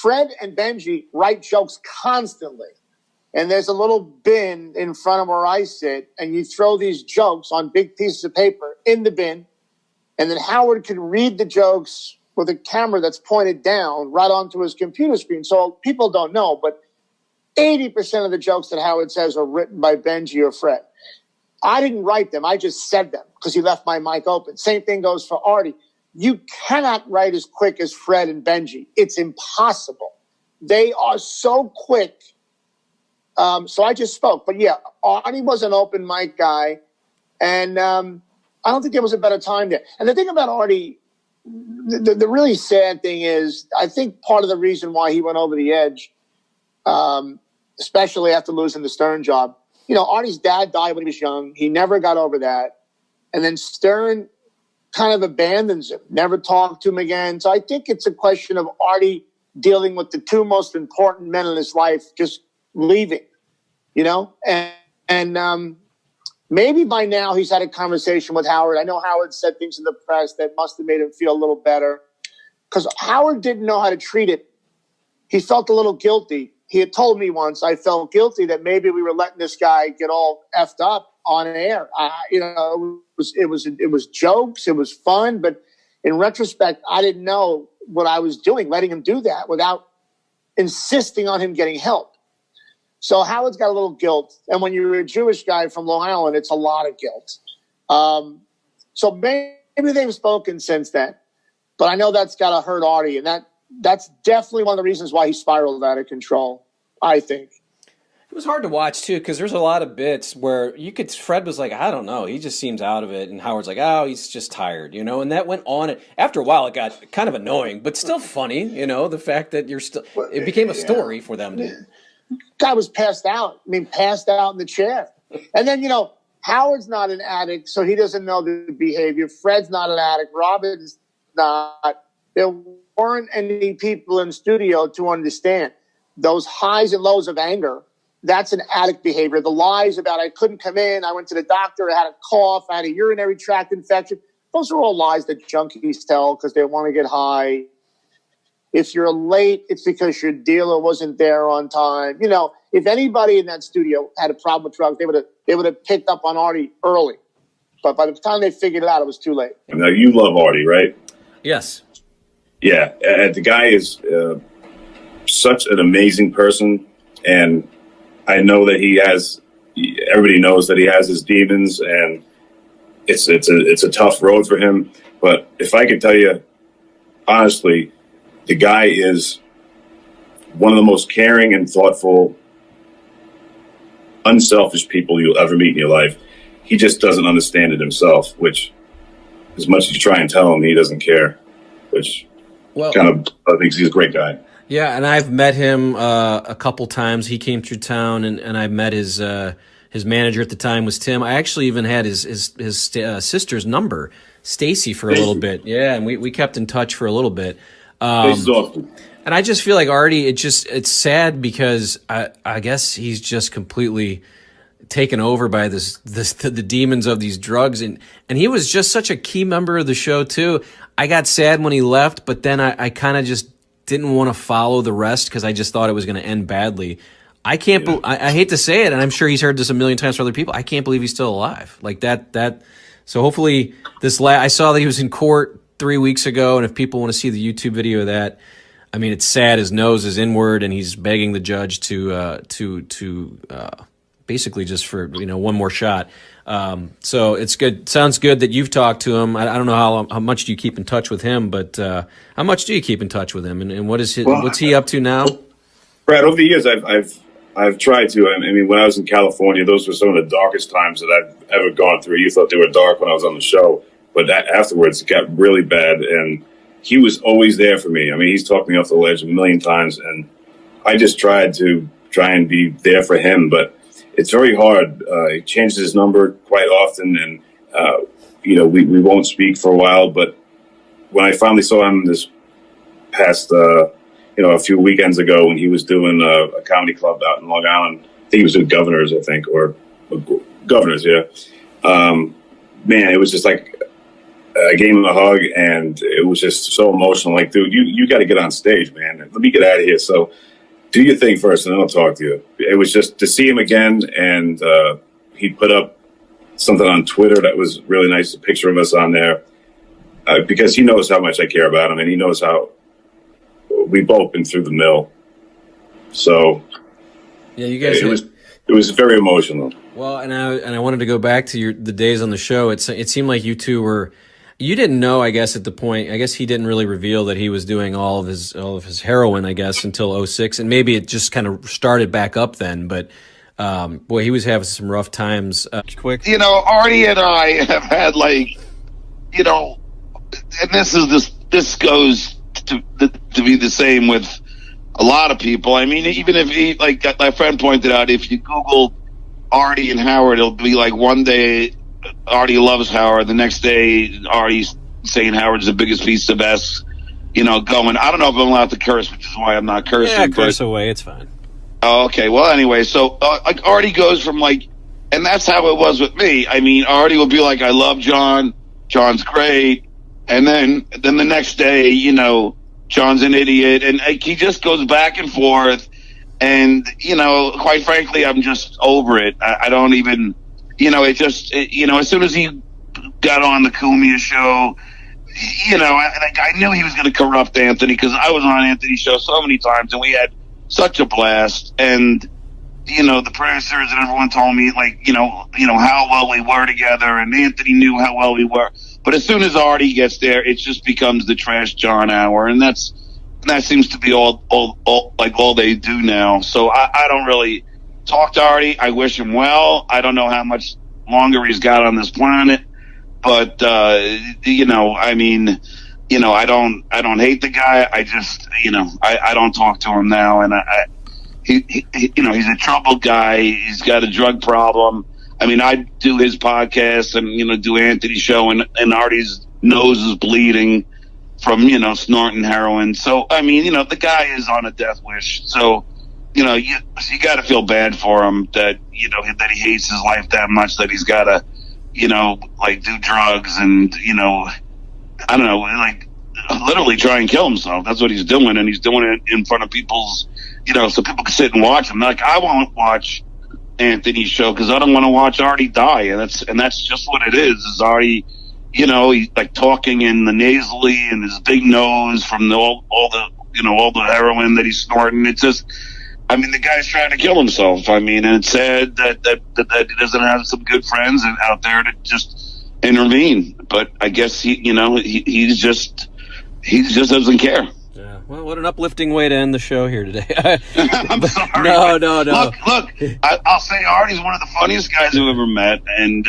Fred and Benji write jokes constantly. And there's a little bin in front of where I sit, and you throw these jokes on big pieces of paper in the bin, and then Howard can read the jokes with a camera that's pointed down right onto his computer screen. So people don't know, but 80% of the jokes that Howard says are written by Benji or Fred. I didn't write them. I just said them because he left my mic open. Same thing goes for Artie. You cannot write as quick as Fred and Benji. It's impossible. They are so quick. So I just spoke. But yeah, Artie was an open mic guy. And I don't think there was a better time there. And the thing about Artie, the really sad thing is, I think part of the reason why he went over the edge, especially after losing the Stern job, you know, Artie's dad died when he was young. He never got over that. And then Stern kind of abandons him, never talked to him again. So I think it's a question of Artie dealing with the two most important men in his life just leaving, you know? And maybe by now he's had a conversation with Howard. I know Howard said things in the press that must have made him feel a little better because Howard didn't know how to treat it. He felt a little guilty. He had told me once, I felt guilty that maybe we were letting this guy get all effed up on air. You know, it was jokes, it was fun, but in retrospect, I didn't know what I was doing, letting him do that without insisting on him getting help. So Howard's got a little guilt, and when you're a Jewish guy from Long Island, it's a lot of guilt. So maybe they've spoken since then, but I know that's got to hurt Artie, and that's definitely one of the reasons why he spiraled out of control, I think. It was hard to watch, too, because there's a lot of bits where Fred was like, I don't know, he just seems out of it. And Howard's like, oh, he's just tired, you know? And that went on. After a while, it got kind of annoying, but still funny, you know, the fact that it became a story for them to. Guy was passed out. I mean, passed out in the chair. And then, you know, Howard's not an addict, so he doesn't know the behavior. Fred's not an addict. Robin's not. There weren't any people in studio to understand those highs and lows of anger. That's an addict behavior. The lies about I couldn't come in, I went to the doctor, I had a cough, I had a urinary tract infection. Those are all lies that junkies tell because they want to get high. If you're late, it's because your dealer wasn't there on time. You know, if anybody in that studio had a problem with drugs, they would have picked up on Artie early. But by the time they figured it out, it was too late. Now, you love Artie, right? Yes. Yeah, and the guy is such an amazing person, and I know that everybody knows that he has his demons, and it's a tough road for him. But if I could tell you, honestly, the guy is one of the most caring and thoughtful, unselfish people you'll ever meet in your life. He just doesn't understand it himself, which as much as you try and tell him, he doesn't care, which I think he's a great guy. Yeah, and I've met him a couple times. He came through town, and I met his manager at the time was Tim. I actually even had his sister's number, Stacy, for a little bit. Yeah, and we kept in touch for a little bit. Awesome. And I just feel like Artie, it's sad because I guess he's just completely taken over by the demons of these drugs, and he was just such a key member of the show too. I got sad when he left, but then I kind of just didn't want to follow the rest because I just thought it was going to end badly. I can't. I hate to say it, and I'm sure he's heard this a million times from other people. I can't believe he's still alive like that. So hopefully I saw that he was in court 3 weeks ago, and if people want to see the YouTube video of that, I mean, it's sad. His nose is inward, and he's begging the judge to basically just for one more shot. So it's good. Sounds good that you've talked to him. I don't know how much do you keep in touch with him, but how much do you keep in touch with him, and what's he up to now? Brad, over the years, I've tried to. I mean, when I was in California, those were some of the darkest times that I've ever gone through. You thought they were dark when I was on the show, but afterwards it got really bad, and he was always there for me. I mean, he's talked me off the ledge a million times, and I just tried to be there for him, but it's very hard. He changes his number quite often, and we won't speak for a while. But when I finally saw him this past, a few weekends ago, when he was doing a comedy club out in Long Island, I think he was with Governors, or Governors, yeah. Man, it was just like I gave him a hug, and it was just so emotional. Like, dude, you got to get on stage, man. Let me get out of here. So do your thing first, and then I'll talk to you. It was just to see him again, and he put up something on Twitter that was really nice, a picture of us on there, because he knows how much I care about him, and he knows how we've both been through the mill. So yeah, you guys. It was very emotional. Well, and I wanted to go back to the days on the show. It seemed like you two were. You didn't know, I guess, at the point. I guess he didn't really reveal that he was doing all of his heroin, I guess, until 2006, and maybe it just kind of started back up then. But boy, he was having some rough times. Quick, Artie and I have had and this goes to be the same with a lot of people. I mean, even if my friend pointed out, if you Google Artie and Howard, it'll be like one day Artie loves Howard, the next day Artie's saying Howard's the biggest piece of ass, going. I don't know if I'm allowed to curse, which is why I'm not cursing. Yeah, curse away, it's fine. Oh, okay. Well, anyway, so Artie goes from and that's how it was with me. I mean, Artie will be like, I love John. John's great. And then the next day, John's an idiot, and he just goes back and forth. And quite frankly, I'm just over it. I don't even, as soon as he got on the Cumia show, I knew he was going to corrupt Anthony, because I was on Anthony's show so many times, and we had such a blast. And the producers and everyone told me how well we were together, and Anthony knew how well we were. But as soon as Artie gets there, it just becomes the Trash John hour, and that seems to be all they do now. So I don't really talk to Artie. I wish him well. I don't know how much longer he's got on this planet, but I don't hate the guy. I just I don't talk to him now, and he's a troubled guy. He's got a drug problem. I mean, I do his podcast and do Anthony's show, and Artie's nose is bleeding from snorting heroin. So I mean, the guy is on a death wish. So you got to feel bad for him that that he hates his life that much, that he's got to do drugs and I don't know, literally try and kill himself. That's what he's doing, and he's doing it in front of people's so people can sit and watch him. I won't watch Anthony's show because I don't want to watch Artie die, and that's just what it is. Is Artie, he's talking in the nasally and his big nose from all the heroin that he's snorting. It's just, I mean, the guy's trying to kill himself. I mean, and it's sad that he doesn't have some good friends out there to just intervene. But I guess he just doesn't care. Yeah. Well, what an uplifting way to end the show here today. I'm sorry. No. Look, I'll say Artie's one of the funniest guys I've ever met, and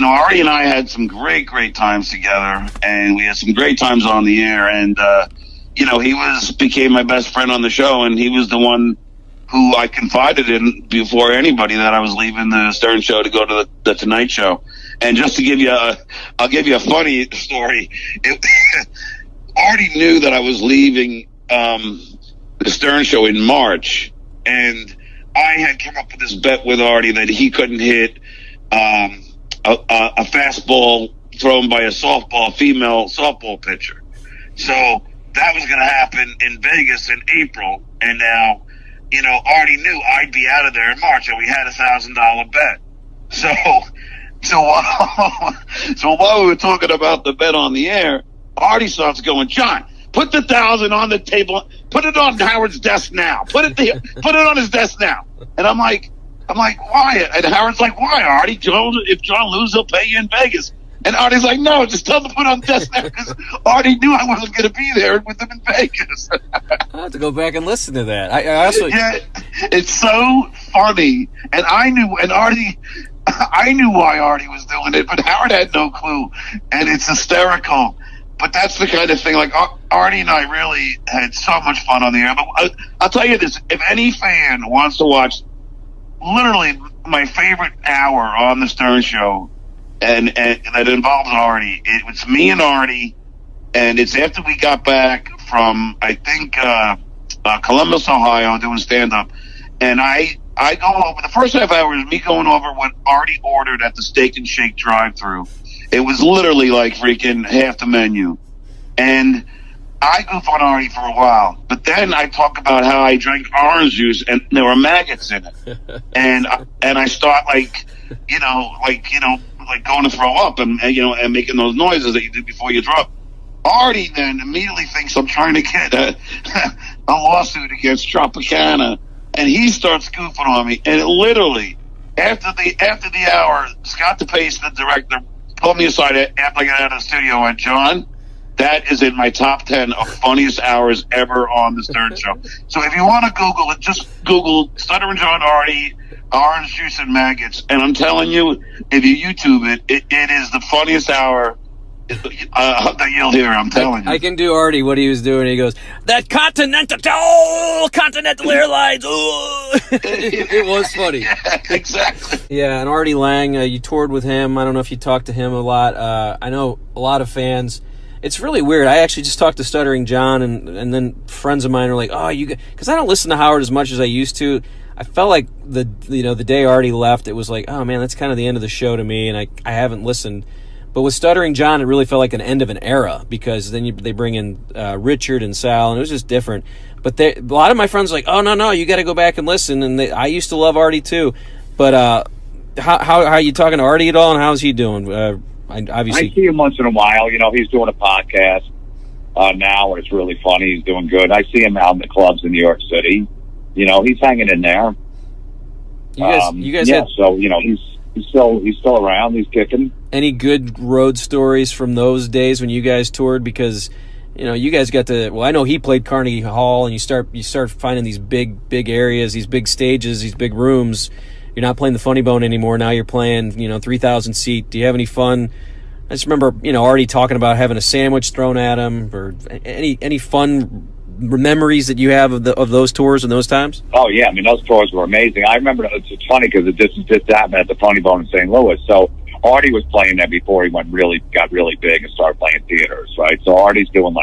Artie and I had some great times together, and we had some great times on the air, and he became my best friend on the show, and he was the one who I confided in before anybody that I was leaving the Stern Show to go to the Tonight Show. And just to give you I'll give you a funny story. Artie knew that I was leaving the Stern Show in March, and I had come up with this bet with Artie that he couldn't hit a fastball thrown by a female softball pitcher. So that was going to happen in Vegas in April, and now, Artie knew I'd be out of there in March, and we had a $1,000 bet. So while we were talking about the bet on the air, Artie starts going, John, put the $1,000 on the table, put it on Howard's desk now, put it on his desk now. And I'm like, why? And Howard's like, why, Artie? If John loses, he'll pay you in Vegas. And Artie's like, no, just tell him to put it on the desk now, because Artie knew I wasn't going to be there with him in Vegas. I'll have to go back and listen to that. I also, yeah, it's so funny. And I knew why Artie was doing it, but Howard had no clue. And it's hysterical. but that's the kind of thing. Like Artie and I really had so much fun on the air. But I'll tell you this: if any fan wants to watch, literally my favorite hour on the Stern Show, and that involves Artie, it's me and Artie, and it's after we got back from I think Columbus, Ohio, doing stand up, and I go over the first half hour is me going over what Artie ordered at the Steak and Shake drive-thru. It was literally like freaking half the menu. And I goof on Artie for a while. But then I talk about how I drank orange juice and there were maggots in it. and I start like going to throw up and making those noises that you do before you throw up. Artie then immediately thinks I'm trying to get a lawsuit against Tropicana. And he starts goofing on me. And it literally, after the hour, Scott DePace, the director, pulled me aside after I got out of the studio and went, John, that is in my top 10 of funniest hours ever on the Stern Show. So if you want to Google it, just Google Stuttering John Artie, orange juice and maggots. And I'm telling you, if you YouTube it is the funniest hour that you'll hear. I'm telling you. I can do Artie what he was doing. He goes, that Continental Airlines. It was funny. Yeah, exactly. Yeah, and Artie Lange, you toured with him. I don't know if you talked to him a lot. I know a lot of fans. It's really weird. I actually just talked to Stuttering John, and then friends of mine are like, oh, because I don't listen to Howard as much as I used to. I felt like the day Artie left, it was like, oh man, that's kind of the end of the show to me, and I haven't listened. But with Stuttering John, it really felt like an end of an era, because then they bring in Richard and Sal, and it was just different. But a lot of my friends are like, oh, no, you got to go back and listen. And I used to love Artie too. But how are you talking to Artie at all, and how's he doing? Obviously, I see him once in a while. He's doing a podcast now, and it's really funny. He's doing good. I see him out in the clubs in New York City. He's hanging in there. You guys had... So, he's still around. He's kicking. Any good road stories from those days when you guys toured? Because you guys got to. Well, I know he played Carnegie Hall, and you start finding these big areas, these big stages, these big rooms. You're not playing the Funny Bone anymore. Now you're playing 3,000 seat. Do you have any fun? I just remember already talking about having a sandwich thrown at him, or any fun memories that you have of those tours and those times? Oh yeah, I mean those tours were amazing. I remember it's funny because it just happened at the Funny Bone in St. Louis. So Artie was playing there before he got really big and started playing theaters, right? So Artie's doing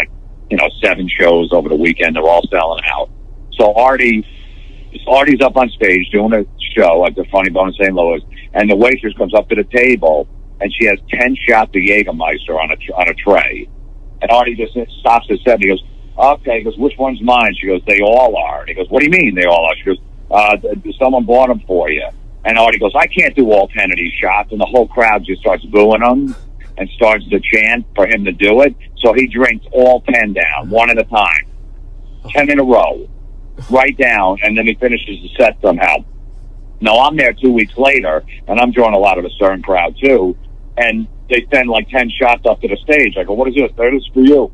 7 shows over the weekend. They're all selling out. So Artie's up on stage doing a show at the Funny Bone in St. Louis, and the waitress comes up to the table and she has 10 shots of Jägermeister on a tray, and Artie just stops at 7. He goes, okay. He goes, which one's mine? She goes, they all are. And he goes, what do you mean they all are? She goes, someone bought them for you. And Artie goes, I can't do all 10 of these shots. And the whole crowd just starts booing him and starts to chant for him to do it. So he drinks all 10 down, one at a time, 10 in a row, right down, and then he finishes the set somehow. Now, I'm there 2 weeks later, and I'm drawing a lot of a Stern crowd, too, and they send 10 shots up to the stage. I go, what is this? That is for you.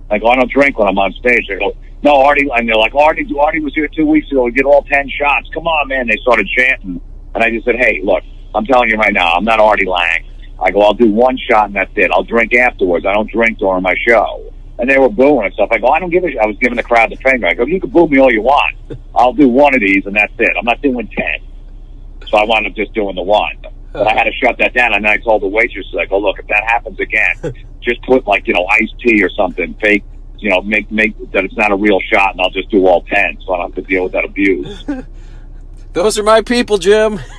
I go, I don't drink when I'm on stage. They go, no, Artie. And they're like, Artie was here 2 weeks ago. We did all 10 shots. Come on, man. They started chanting. And I just said, hey, look, I'm telling you right now, I'm not Artie Lange. I go, I'll do 1 shot and that's it. I'll drink afterwards. I don't drink during my show. And they were booing and stuff. I go, I don't give a shit. I was giving the crowd the finger. I go, you can boo me all you want. I'll do 1 of these and that's it. I'm not doing 10. So I wound up just doing the 1. But I had to shut that down, and then I told the waitress, I go, look, if that happens again, just put iced tea or something, fake, make that it's not a real shot, and I'll just do all 10, so I don't have to deal with that abuse. Those are my people, Jim.